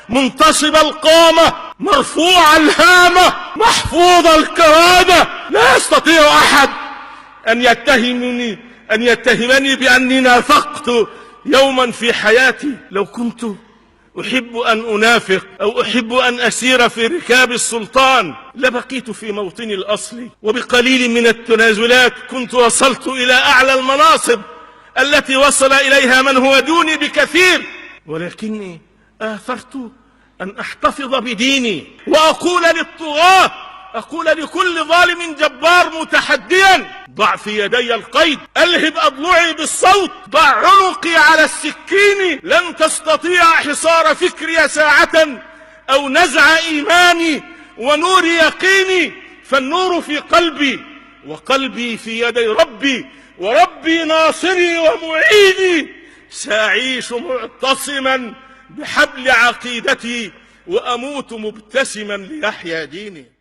منتصب القامة مرفوع الهامة محفوظ الكرامة. لا يستطيع أحد أن يتهمني بأني نافقت يوما في حياتي. لو كنت أحب أن أنافق أو أحب أن أسير في ركاب السلطان لبقيت في موطني الأصلي، وبقليل من التنازلات كنت وصلت إلى أعلى المناصب التي وصل إليها من هو دوني بكثير. ولكني آثرت أن أحتفظ بديني وأقول للطغاة، أقول لكل ظالم جبار متحديا: ضع في يدي القيد، ألهب أضلعي بالصوت، ضع عنقي على السكين، لن تستطيع حصار فكري ساعة أو نزع إيماني ونور يقيني، فالنور في قلبي وقلبي في يدي ربي، وربي ناصري ومعيني. سأعيش معتصما بحبل عقيدتي وأموت مبتسما ليحيا ديني.